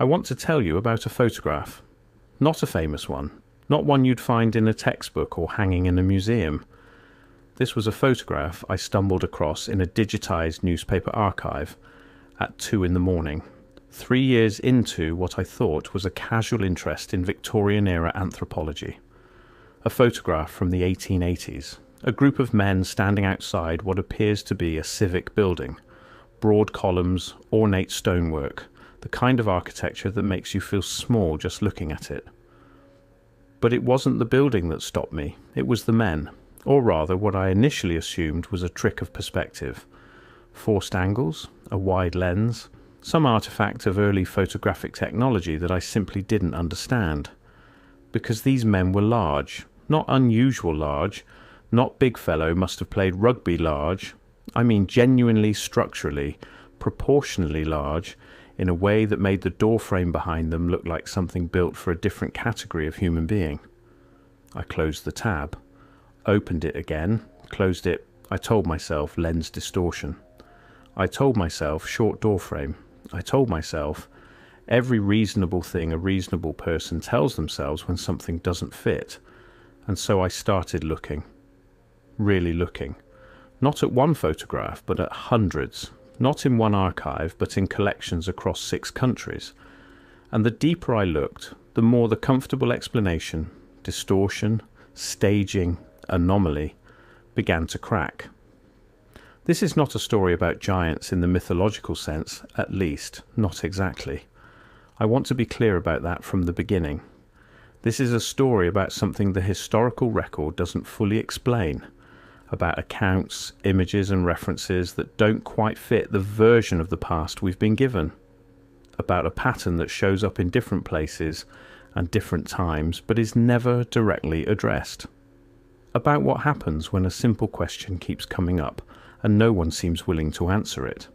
I want to tell you about a photograph. Not a famous one, not one you'd find in a textbook or hanging in a museum. This was a photograph I stumbled across in a digitized newspaper archive at 2 a.m, 3 years into what I thought was a casual interest in Victorian-era anthropology. A photograph from the 1880s, a group of men standing outside what appears to be a civic building. Broad columns, ornate stonework, the kind of architecture that makes you feel small just looking at it. But it wasn't the building that stopped me, it was the men, or rather what I initially assumed was a trick of perspective. Forced angles, a wide lens, some artifact of early photographic technology that I simply didn't understand. Because these men were large, not unusual large, not big fellow must have played rugby large, I mean genuinely structurally, proportionally large, in a way that made the doorframe behind them look like something built for a different category of human being. I closed the tab, opened it again, closed it. I told myself lens distortion. I told myself short doorframe. I told myself every reasonable thing a reasonable person tells themselves when something doesn't fit. And so I started looking. Really looking. Not at one photograph, but at hundreds. Not in one archive, but in collections across 6 countries. And the deeper I looked, the more the comfortable explanation, distortion, staging, anomaly, began to crack. This is not a story about giants in the mythological sense, at least, not exactly. I want to be clear about that from the beginning. This is a story about something the historical record doesn't fully explain, about accounts, images and references that don't quite fit the version of the past we've been given, about a pattern that shows up in different places and different times but is never directly addressed, about what happens when a simple question keeps coming up and no one seems willing to answer it.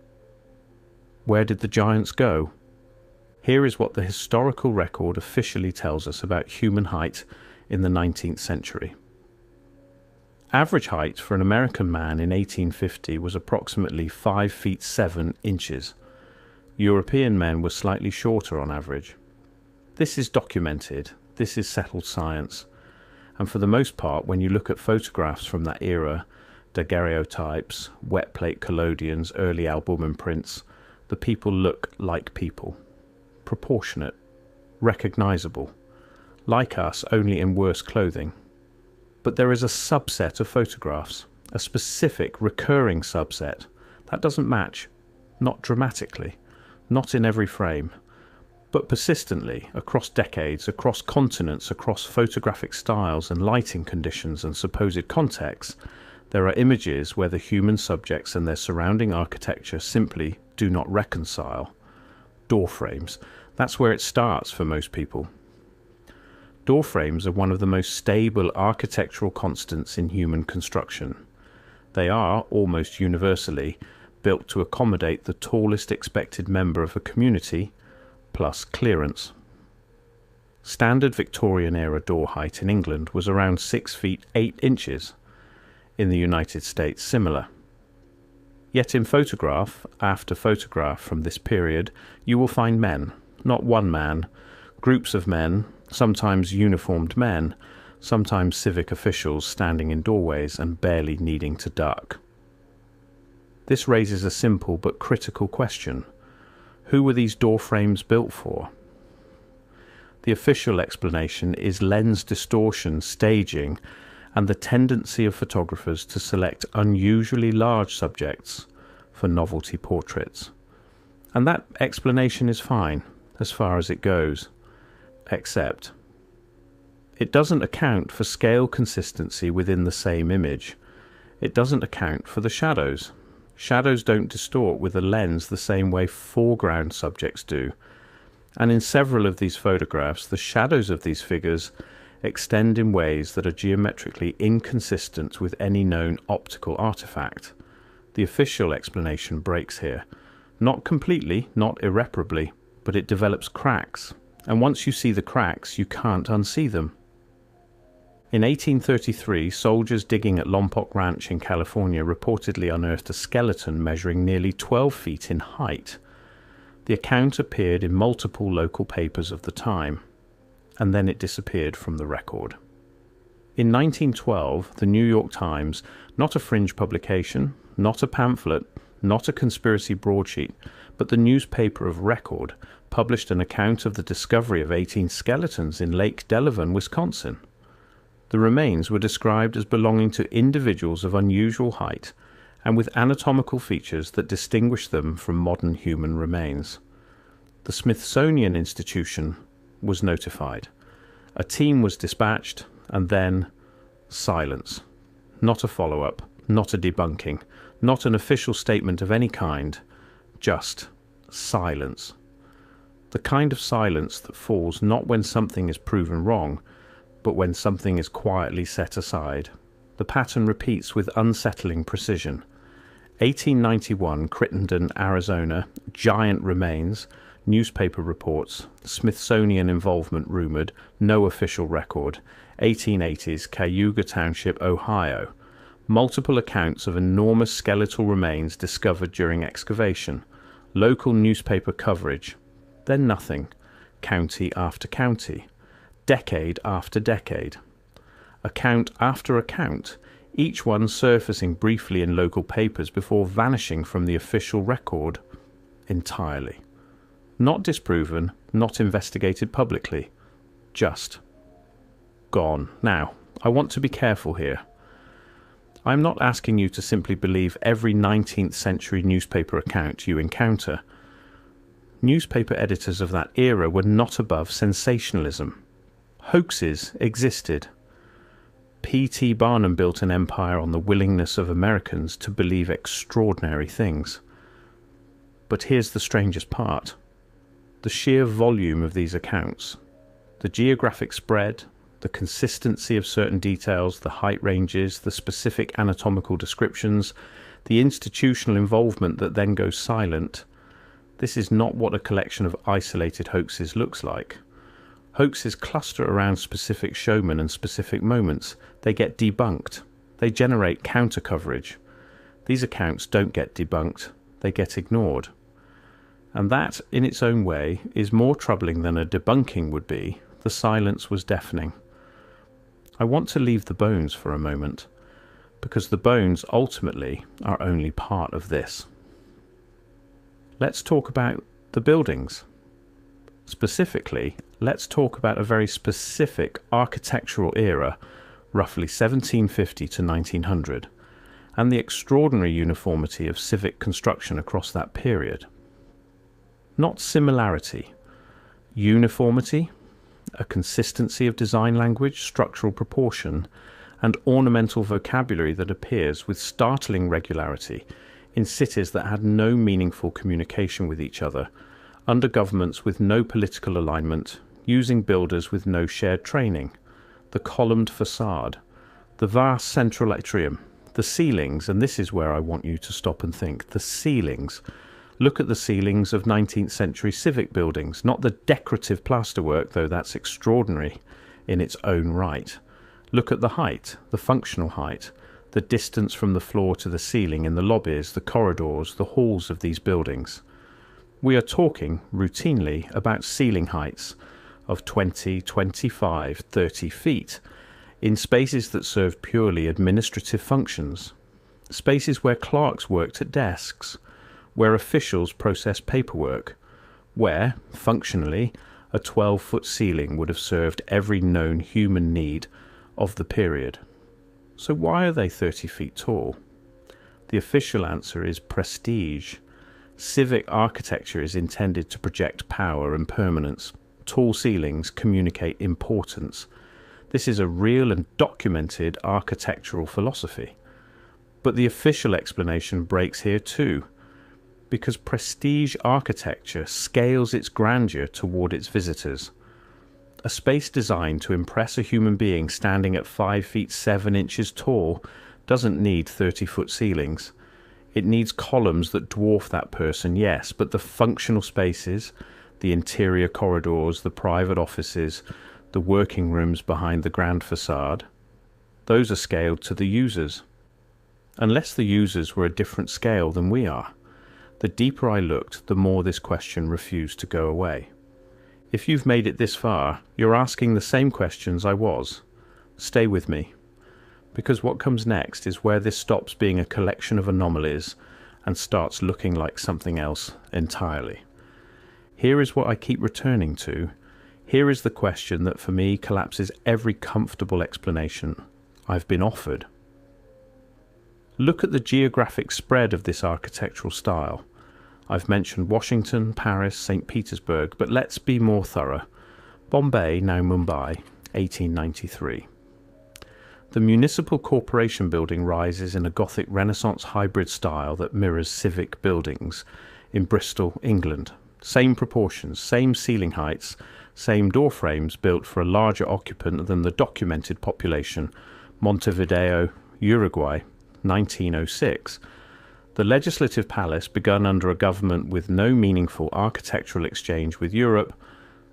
Where did the giants go? Here is what the historical record officially tells us about human height in the 19th century. Average height for an American man in 1850 was approximately 5 feet 7 inches. European men were slightly shorter on average. This is documented, this is settled science, and for the most part when you look at photographs from that era, daguerreotypes, wet plate collodions, early albumen prints, the people look like people. Proportionate, recognizable, like us only in worse clothing. But there is a subset of photographs, a specific recurring subset, that doesn't match, not dramatically, not in every frame, but persistently, across decades, across continents, across photographic styles and lighting conditions and supposed contexts, there are images where the human subjects and their surrounding architecture simply do not reconcile. Door frames, that's where it starts for most people. Door frames are one of the most stable architectural constants in human construction. They are, almost universally, built to accommodate the tallest expected member of a community, plus clearance. Standard Victorian-era door height in England was around 6 feet 8 inches. In the United States, similar. Yet in photograph after photograph from this period, you will find men, not one man, groups of men, sometimes uniformed men, sometimes civic officials standing in doorways and barely needing to duck. This raises a simple but critical question. Who were these door frames built for? The official explanation is lens distortion, staging, and the tendency of photographers to select unusually large subjects for novelty portraits. And that explanation is fine, as far as it goes, except it doesn't account for scale consistency within the same image. It doesn't account for the shadows. Shadows don't distort with a lens the same way foreground subjects do. And in several of these photographs, the shadows of these figures extend in ways that are geometrically inconsistent with any known optical artifact. The official explanation breaks here. Not completely, not irreparably, but it develops cracks, and once you see the cracks, you can't unsee them. In 1833, soldiers digging at Lompoc Ranch in California reportedly unearthed a skeleton measuring nearly 12 feet in height. The account appeared in multiple local papers of the time, and then it disappeared from the record. In 1912, the New York Times, not a fringe publication, not a pamphlet, not a conspiracy broadsheet, but the newspaper of record, published an account of the discovery of 18 skeletons in Lake Delavan, Wisconsin. The remains were described as belonging to individuals of unusual height and with anatomical features that distinguish them from modern human remains. The Smithsonian Institution was notified. A team was dispatched, and then silence. Not a follow-up, not a debunking, not an official statement of any kind, just silence. The kind of silence that falls not when something is proven wrong, but when something is quietly set aside. The pattern repeats with unsettling precision. 1891, Crittenden, Arizona, giant remains, newspaper reports, Smithsonian involvement rumored, no official record. 1880s, Cayuga Township, Ohio. Multiple accounts of enormous skeletal remains discovered during excavation. Local newspaper coverage. Then nothing. County after county. Decade after decade. Account after account, each one surfacing briefly in local papers before vanishing from the official record entirely. Not disproven, not investigated publicly. Just gone. Now, I want to be careful here. I'm not asking you to simply believe every 19th century newspaper account you encounter. Newspaper editors of that era were not above sensationalism. Hoaxes existed. P.T. Barnum built an empire on the willingness of Americans to believe extraordinary things. But here's the strangest part. The sheer volume of these accounts, the geographic spread, the consistency of certain details, the height ranges, the specific anatomical descriptions, the institutional involvement that then goes silent, this is not what a collection of isolated hoaxes looks like. Hoaxes cluster around specific showmen and specific moments. They get debunked. They generate counter-coverage. These accounts don't get debunked. They get ignored. And that, in its own way, is more troubling than a debunking would be. The silence was deafening. I want to leave the bones for a moment, because the bones ultimately are only part of this. Let's talk about the buildings. Specifically, let's talk about a very specific architectural era, roughly 1750 to 1900, and the extraordinary uniformity of civic construction across that period. Not similarity, uniformity, a consistency of design language, structural proportion, and ornamental vocabulary that appears with startling regularity in cities that had no meaningful communication with each other, under governments with no political alignment, using builders with no shared training, the columned facade, the vast central atrium, the ceilings, and this is where I want you to stop and think, the ceilings. Look at the ceilings of 19th century civic buildings, not the decorative plasterwork, though that's extraordinary in its own right. Look at the height, the functional height, the distance from the floor to the ceiling in the lobbies, the corridors, the halls of these buildings. We are talking routinely about ceiling heights of 20, 25, 30 feet in spaces that serve purely administrative functions, spaces where clerks worked at desks, where officials processed paperwork, where, functionally, a 12-foot ceiling would have served every known human need of the period. So why are they 30 feet tall? The official answer is prestige. Civic architecture is intended to project power and permanence. Tall ceilings communicate importance. This is a real and documented architectural philosophy. But the official explanation breaks here too, because prestige architecture scales its grandeur toward its visitors. A space designed to impress a human being standing at 5 feet 7 inches tall doesn't need 30-foot ceilings. It needs columns that dwarf that person, yes, but the functional spaces, the interior corridors, the private offices, the working rooms behind the grand facade, those are scaled to the users. Unless the users were a different scale than we are, The deeper I looked, the more this question refused to go away. If you've made it this far, you're asking the same questions I was. Stay with me, because what comes next is where this stops being a collection of anomalies and starts looking like something else entirely. Here is what I keep returning to. Here is the question that for me collapses every comfortable explanation I've been offered. Look at the geographic spread of this architectural style. I've mentioned Washington, Paris, St. Petersburg, but let's be more thorough. Bombay, now Mumbai, 1893. The Municipal Corporation building rises in a Gothic Renaissance hybrid style that mirrors civic buildings in Bristol, England. Same proportions, same ceiling heights, same door frames built for a larger occupant than the documented population. Montevideo, Uruguay, 1906. The Legislative Palace, begun under a government with no meaningful architectural exchange with Europe,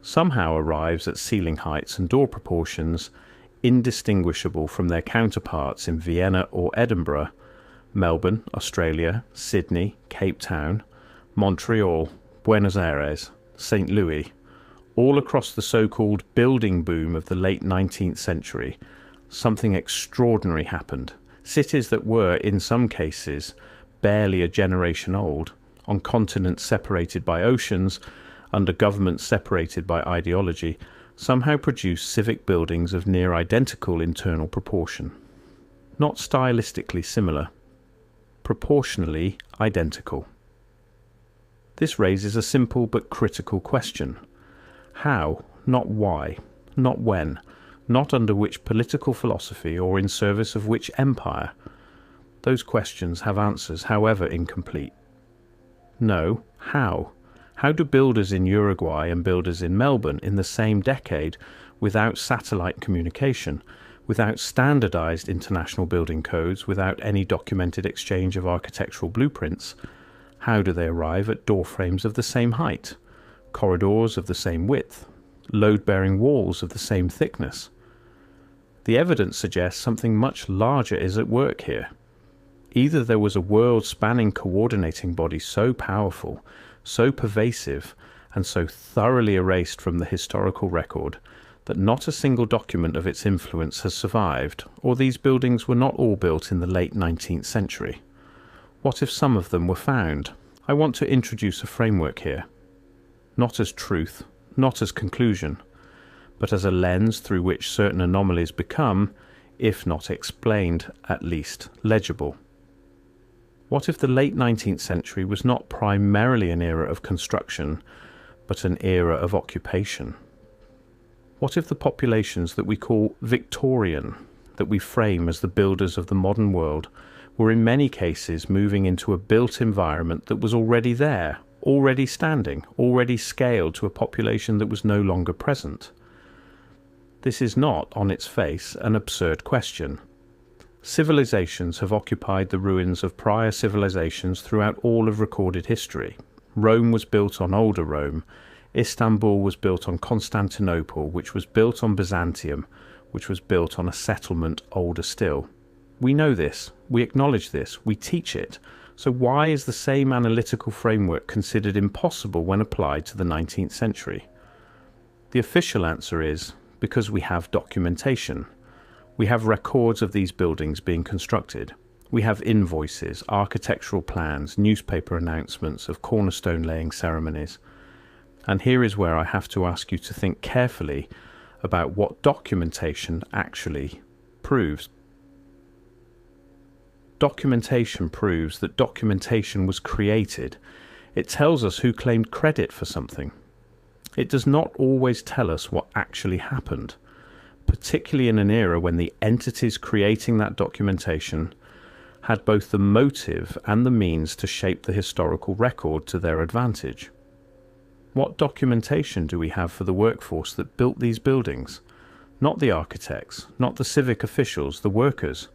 somehow arrives at ceiling heights and door proportions indistinguishable from their counterparts in Vienna or Edinburgh, Melbourne, Australia, Sydney, Cape Town, Montreal, Buenos Aires, St. Louis, all across the so-called building boom of the late 19th century. Something extraordinary happened. Cities that were, in some cases, barely a generation old, on continents separated by oceans, under governments separated by ideology, somehow produced civic buildings of near identical internal proportion. Not stylistically similar, proportionally identical. This raises a simple but critical question. How, not why, not when, not under which political philosophy or in service of which empire? Those questions have answers, however incomplete. No, how? How do builders in Uruguay and builders in Melbourne in the same decade, without satellite communication, without standardized international building codes, without any documented exchange of architectural blueprints, how do they arrive at door frames of the same height, corridors of the same width, load-bearing walls of the same thickness? The evidence suggests something much larger is at work here. Either there was a world-spanning coordinating body so powerful, so pervasive, and so thoroughly erased from the historical record that not a single document of its influence has survived, or these buildings were not all built in the late 19th century. What if some of them were found? I want to introduce a framework here, not as truth, not as conclusion, but as a lens through which certain anomalies become, if not explained, at least legible. What if the late 19th century was not primarily an era of construction, but an era of occupation? What if the populations that we call Victorian, that we frame as the builders of the modern world, were in many cases moving into a built environment that was already there, already standing, already scaled to a population that was no longer present? This is not, on its face, an absurd question. Civilizations have occupied the ruins of prior civilizations throughout all of recorded history. Rome was built on older Rome. Istanbul was built on Constantinople, which was built on Byzantium, which was built on a settlement older still. We know this, we acknowledge this, we teach it. So why is the same analytical framework considered impossible when applied to the 19th century? The official answer is because we have documentation. We have records of these buildings being constructed. We have invoices, architectural plans, newspaper announcements of cornerstone laying ceremonies. And here is where I have to ask you to think carefully about what documentation actually proves. Documentation proves that documentation was created. It tells us who claimed credit for something. It does not always tell us what actually happened, particularly in an era when the entities creating that documentation had both the motive and the means to shape the historical record to their advantage. What documentation do we have for the workforce that built these buildings? Not the architects, not the civic officials, the workers.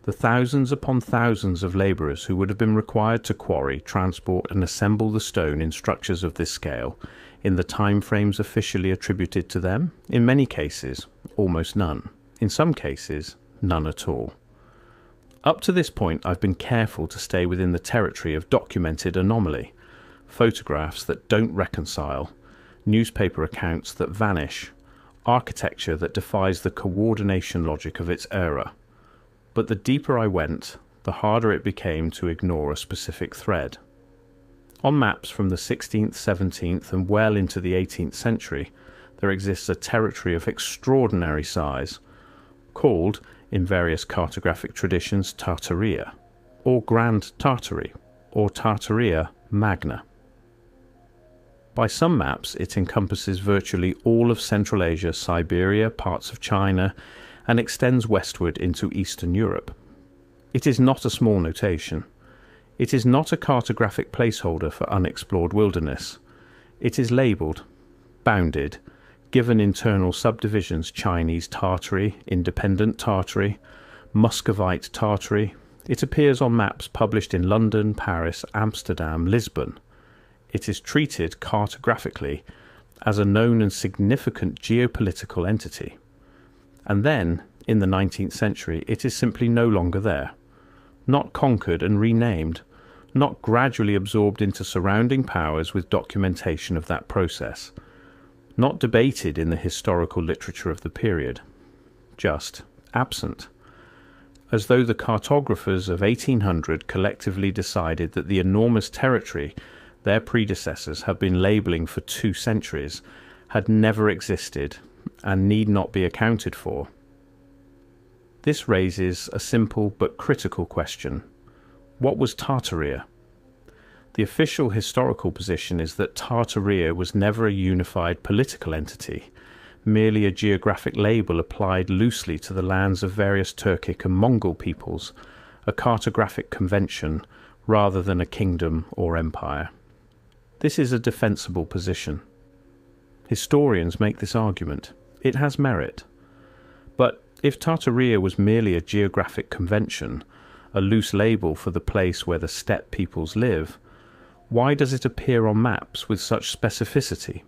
The thousands upon thousands of labourers who would have been required to quarry, transport and assemble the stone in structures of this scale, in the time frames officially attributed to them? In many cases, almost none. In some cases, none at all. Up to this point, I've been careful to stay within the territory of documented anomaly, photographs that don't reconcile, newspaper accounts that vanish, architecture that defies the coordination logic of its era. But the deeper I went, the harder it became to ignore a specific thread. On maps from the 16th, 17th, and well into the 18th century, there exists a territory of extraordinary size, called, in various cartographic traditions, Tartaria, or Grand Tartary, or Tartaria Magna. By some maps, it encompasses virtually all of Central Asia, Siberia, parts of China, and extends westward into Eastern Europe. It is not a small notation. It is not a cartographic placeholder for unexplored wilderness. It is labelled, bounded, given internal subdivisions: Chinese Tartary, Independent Tartary, Muscovite Tartary. It appears on maps published in London, Paris, Amsterdam, Lisbon. It is treated cartographically as a known and significant geopolitical entity. And then, in the 19th century, it is simply no longer there. Not conquered and renamed, not gradually absorbed into surrounding powers with documentation of that process, not debated in the historical literature of the period, just absent, as though the cartographers of 1800 collectively decided that the enormous territory their predecessors had been labelling for 2 centuries had never existed and need not be accounted for. This raises a simple but critical question. What was Tartaria? The official historical position is that Tartaria was never a unified political entity, merely a geographic label applied loosely to the lands of various Turkic and Mongol peoples, a cartographic convention rather than a kingdom or empire. This is a defensible position. Historians make this argument. It has merit. But if Tartaria was merely a geographic convention, a loose label for the place where the steppe peoples live, why does it appear on maps with such specificity?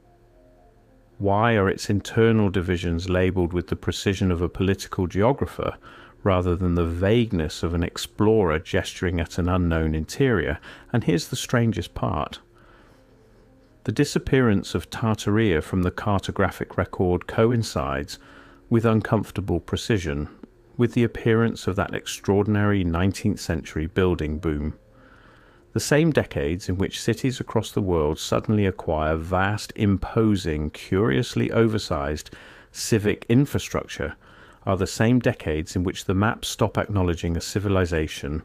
Why are its internal divisions labelled with the precision of a political geographer rather than the vagueness of an explorer gesturing at an unknown interior? And here's the strangest part. The disappearance of Tartaria from the cartographic record coincides with uncomfortable precision with the appearance of that extraordinary 19th century building boom. The same decades in which cities across the world suddenly acquire vast, imposing, curiously oversized civic infrastructure are the same decades in which the maps stop acknowledging a civilization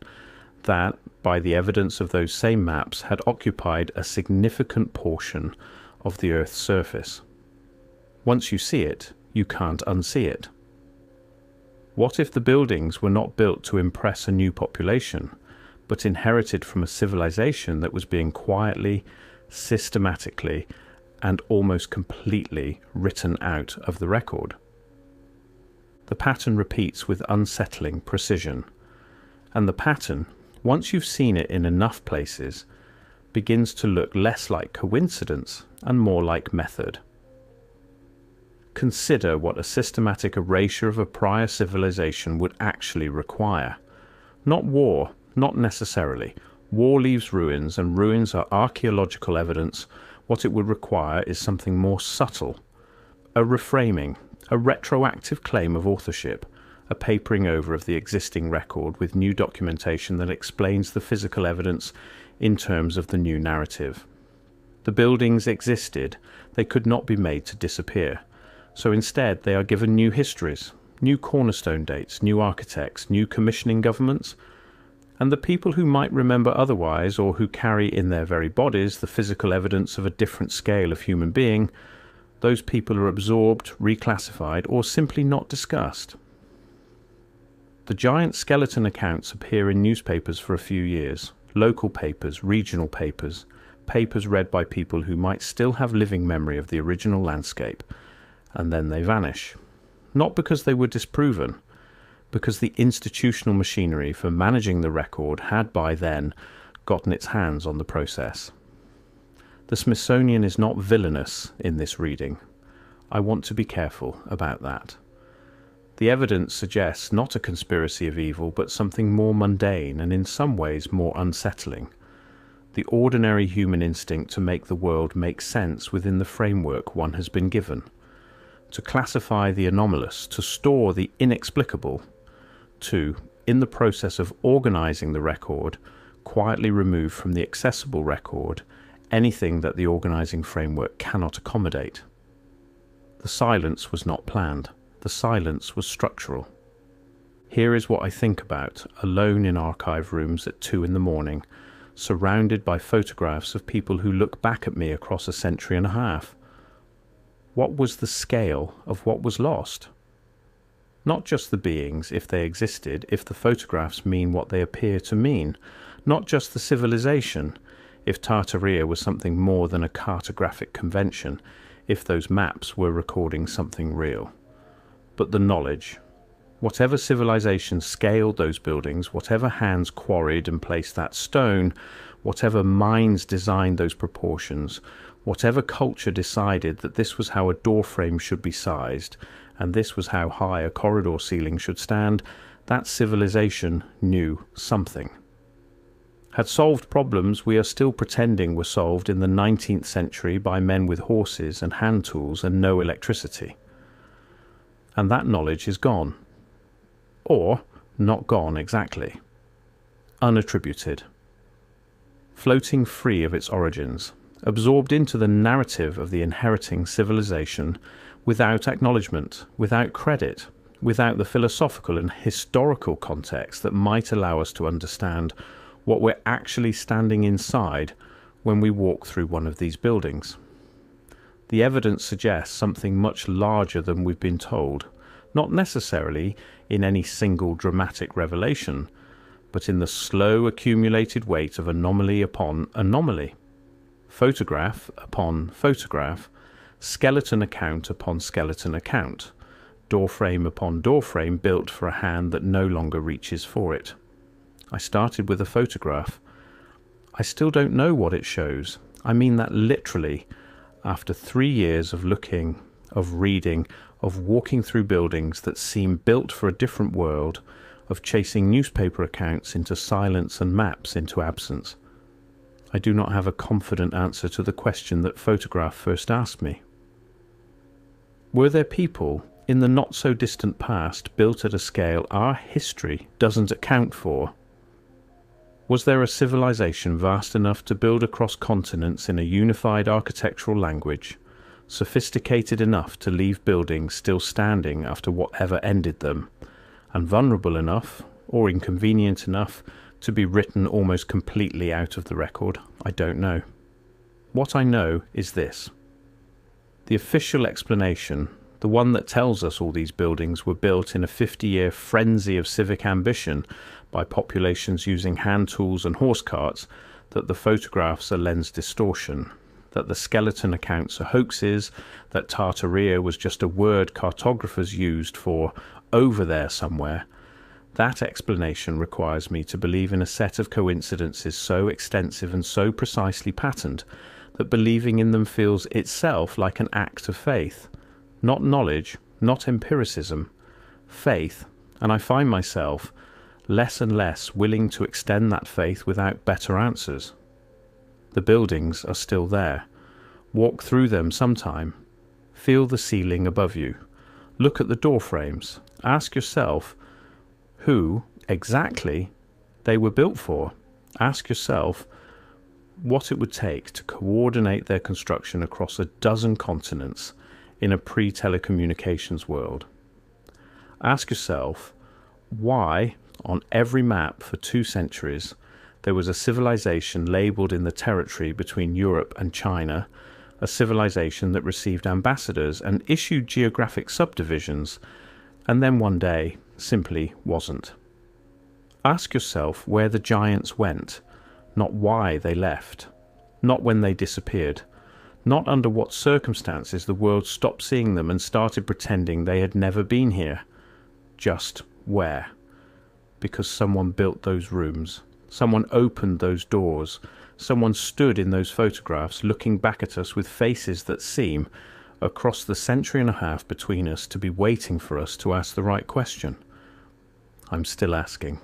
that, by the evidence of those same maps, had occupied a significant portion of the Earth's surface. Once you see it, you can't unsee it. What if the buildings were not built to impress a new population, but inherited from a civilization that was being quietly, systematically, and almost completely written out of the record? The pattern repeats with unsettling precision, and the pattern, once you've seen it in enough places, begins to look less like coincidence and more like method. Consider what a systematic erasure of a prior civilization would actually require. Not war, not necessarily. War leaves ruins, and ruins are archaeological evidence. What it would require is something more subtle. A reframing, a retroactive claim of authorship, a papering over of the existing record with new documentation that explains the physical evidence in terms of the new narrative. The buildings existed, they could not be made to disappear. So instead they are given new histories, new cornerstone dates, new architects, new commissioning governments, and the people who might remember otherwise, or who carry in their very bodies the physical evidence of a different scale of human being, those people are absorbed, reclassified, or simply not discussed. The giant skeleton accounts appear in newspapers for a few years, local papers, regional papers, papers read by people who might still have living memory of the original landscape, and then they vanish. Not because they were disproven, because the institutional machinery for managing the record had by then gotten its hands on the process. The Smithsonian is not villainous in this reading. I want to be careful about that. The evidence suggests not a conspiracy of evil, but something more mundane and in some ways more unsettling. The ordinary human instinct to make the world make sense within the framework one has been given, to classify the anomalous, to store the inexplicable, to, in the process of organizing the record, quietly remove from the accessible record anything that the organizing framework cannot accommodate. The silence was not planned. The silence was structural. Here is what I think about, alone in archive rooms at 2 a.m, surrounded by photographs of people who look back at me across a century and a half. What was the scale of what was lost? Not just the beings, if they existed, if the photographs mean what they appear to mean. Not just the civilization, if Tartaria was something more than a cartographic convention, if those maps were recording something real. But the knowledge. Whatever civilization scaled those buildings, whatever hands quarried and placed that stone, whatever minds designed those proportions, whatever culture decided that this was how a doorframe should be sized, and this was how high a corridor ceiling should stand, that civilization knew something. Had solved problems we are still pretending were solved in the 19th century by men with horses and hand tools and no electricity. And that knowledge is gone. Or, not gone exactly. Unattributed. Floating free of its origins, absorbed into the narrative of the inheriting civilization, without acknowledgement, without credit, without the philosophical and historical context that might allow us to understand what we're actually standing inside when we walk through one of these buildings. The evidence suggests something much larger than we've been told, not necessarily in any single dramatic revelation, but in the slow accumulated weight of anomaly upon anomaly, photograph upon photograph, skeleton account upon skeleton account, doorframe upon doorframe built for a hand that no longer reaches for it. I started with a photograph. I still don't know what it shows. I mean that literally. After 3 years of looking, of reading, of walking through buildings that seem built for a different world, of chasing newspaper accounts into silence and maps into absence, I do not have a confident answer to the question that photograph first asked me. Were there people in the not-so-distant past built at a scale our history doesn't account for? Was there a civilization vast enough to build across continents in a unified architectural language, sophisticated enough to leave buildings still standing after whatever ended them, and vulnerable enough, or inconvenient enough, to be written almost completely out of the record? I don't know. What I know is this. The official explanation, the one that tells us all these buildings were built in a 50-year frenzy of civic ambition by populations using hand tools and horse carts, that the photographs are lens distortion, that the skeleton accounts are hoaxes, that Tartaria was just a word cartographers used for over there somewhere, that explanation requires me to believe in a set of coincidences so extensive and so precisely patterned that believing in them feels itself like an act of faith. Not knowledge, not empiricism, faith, and I find myself less and less willing to extend that faith without better answers. The buildings are still there. Walk through them sometime. Feel the ceiling above you. Look at the door frames. Ask yourself who, exactly, they were built for. Ask yourself what it would take to coordinate their construction across a dozen continents in a pre-telecommunications world. Ask yourself why, on every map for 2 centuries, there was a civilization labelled in the territory between Europe and China, a civilization that received ambassadors and issued geographic subdivisions, and then one day simply wasn't. Ask yourself where the giants went, not why they left, not when they disappeared, not under what circumstances the world stopped seeing them and started pretending they had never been here, just where. Because someone built those rooms, someone opened those doors, someone stood in those photographs looking back at us with faces that seem, across the century and a half between us to be waiting for us to ask the right question? I'm still asking.